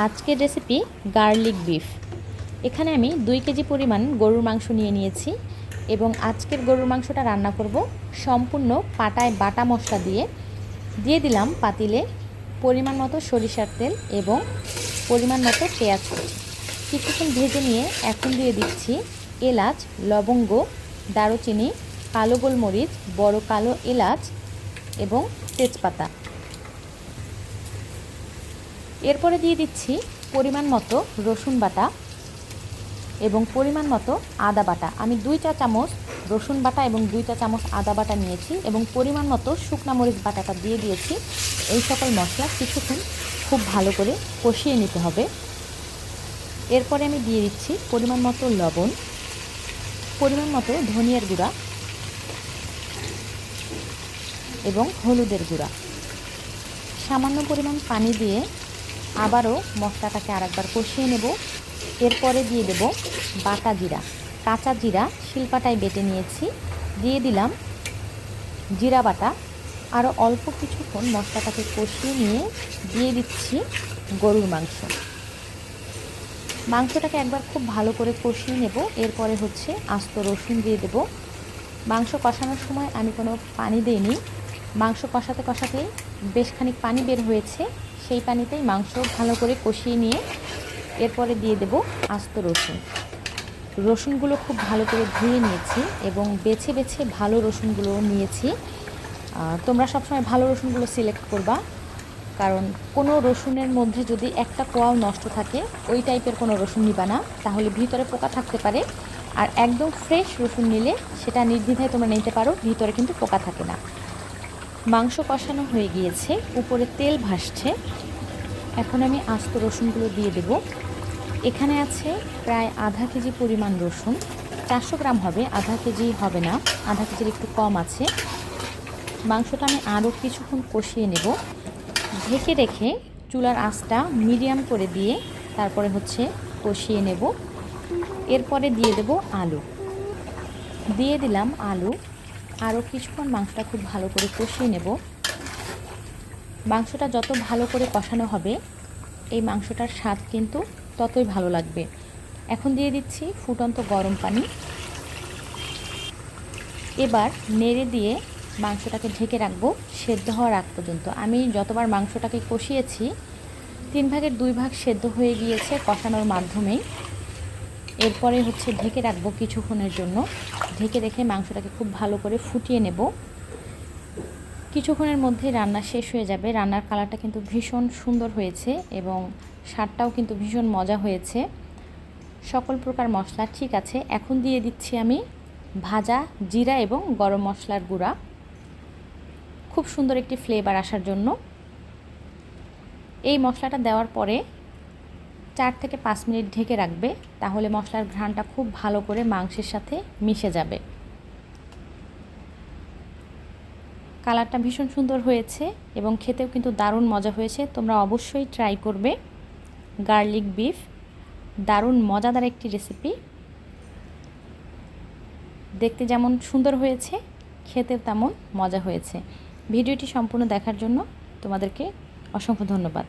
আজকের recipe garlic beef. এখানে আমি 2 কেজি পরিমাণ গরুর মাংস নিয়ে নিয়েছি এবং আজকের গরুর মাংসটা রান্না করব সম্পূর্ণ পাটায় বাটা মশলা দিয়ে দিলাম পাতিলে পরিমাণ মতো সরিষার তেল এবং পরিমাণ মতো পেঁয়াজ কুচি। কিছুক্ষণ ভেজে নিয়ে এখন দিয়ে দিচ্ছি এলাচ, লবঙ্গ, দারুচিনি, কালো গোলমরিচ, বড় কালো এলাচ এবং তেজপাতা। এরপরে দিয়ে দিচ্ছি পরিমাণ মতো রসুন বাটা এবং পরিমাণ মতো আদা বাটা। আমি 2 চা চামচ রসুন বাটা এবং 2 চা চামচ আদা বাটা নিয়েছি এবং পরিমাণ মতো শুকনা মরিচ বাটাটা দিয়ে দিয়েছি। এই সকল মশলা কিছুক্ষণ খুব ভালো করে কষিয়ে নিতে হবে। এরপরে আমি দিয়ে দিচ্ছি পরিমাণ মতো লবণ, পরিমাণ মতো ধনিয়ার গুঁড়া এবং হলুদের গুঁড়া। সামান্য পরিমাণ পানি দিয়ে আবারও মশলাটাকে আরেকবার কষিয়ে নেব। এরপরে দিয়ে দেব বাটা জিরা, কাঁচা জিরা শিলপাটায় বেটে নিয়েছি, দিয়ে দিলাম জিরা বাটা। আরও অল্প কিছুক্ষণ মশলাটাকে কষিয়ে নিয়ে দিয়ে দিচ্ছি গরুর মাংসটাকে একবার খুব ভালো করে কষিয়ে নেব। এরপরে হচ্ছে আস্ত রসুন দিয়ে দেব। মাংস কষানোর সময় আমি কোনো পানি দিইনি। মাংস কষাতে কষাতে বেশ খানিক পানি বের হয়েছে, সেই পানিতেই মাংস ভালো করে কষিয়ে নিয়ে এরপরে দিয়ে দেব আস্ত রসুনগুলো খুব ভালো করে ধুয়ে নিয়েছি এবং বেছে বেছে ভালো রসুনগুলো নিয়েছি। তোমরা সবসময় ভালো রসুনগুলো সিলেক্ট করবা, কারণ কোনো রসুনের মধ্যে যদি একটা কোয়াও নষ্ট থাকে ওই টাইপের কোনো রসুন নিবা না, তাহলে ভিতরে পোকা থাকতে পারে। আর একদম ফ্রেশ রসুন নিলে সেটা নির্দ্বিধায় তোমরা নিতে পারো, ভিতরে কিন্তু পোকা থাকে না। মাংস কষানো হয়ে গিয়েছে, উপরে তেল ভাসছে। এখন আমি আস্ত রসুনগুলো দিয়ে দেব। এখানে আছে প্রায় আধা কেজি পরিমাণ রসুন, 400 গ্রাম হবে, আধা কেজি হবে না, আধা কেজির একটু কম আছে। মাংসটা আমি আরও কিছুক্ষণ কষিয়ে নেব। ঢেকে রেখে চুলার আঁচটা মিডিয়াম করে দিয়ে তারপরে হচ্ছে কষিয়ে নেব। এরপরে দিয়ে দেব আলু, দিয়ে দিলাম আলু। আরও কিছুক্ষণ মাংসটা খুব ভালো করে কষিয়ে নেব। মাংসটা যত ভালো করে কষানো হবে এই মাংসটার স্বাদ কিন্তু ততই ভালো লাগবে। এখন দিয়ে দিচ্ছি ফুটন্ত গরম পানি। এবার নেড়ে দিয়ে মাংসটাকে ঢেকে রাখবো সেদ্ধ হওয়ার আগ পর্যন্ত। আমি যতবার মাংসটাকে কষিয়েছি 3 ভাগের 2 ভাগ সেদ্ধ হয়ে গিয়েছে কষানোর মাধ্যমেই। এরপরে হচ্ছে ঢেকে রাখবো কিছুক্ষণের জন্য। ঢেকে রেখে মাংসটাকে খুব ভালো করে ফুটিয়ে নেব। কিছুক্ষণের মধ্যে রান্না শেষ হয়ে যাবে। রান্নার কালারটা কিন্তু ভীষণ সুন্দর হয়েছে এবং স্বাদটাও কিন্তু ভীষণ মজা হয়েছে। সকল প্রকার মশলা ঠিক আছে। এখন দিয়ে দিচ্ছি আমি ভাজা জিরা এবং গরম মশলার গুঁড়া, খুব সুন্দর একটি ফ্লেভার আসার জন্য। এই মশলাটা দেওয়ার পরে 4 থেকে 5 মিনিট ঢেকে রাখবে, তাহলে মশলার ঘ্রাণটা খুব ভালো করে মাংসের সাথে মিশে যাবে। কালারটা ভীষণ সুন্দর হয়েছে এবং খেতেও কিন্তু দারুণ মজা হয়েছে। তোমরা অবশ্যই ট্রাই করবে গার্লিক বিফ, দারুণ মজাদার একটি রেসিপি। দেখতে যেমন সুন্দর হয়েছে খেতেও তেমন মজা হয়েছে। ভিডিওটি সম্পূর্ণ দেখার জন্য তোমাদেরকে অসংখ্য ধন্যবাদ।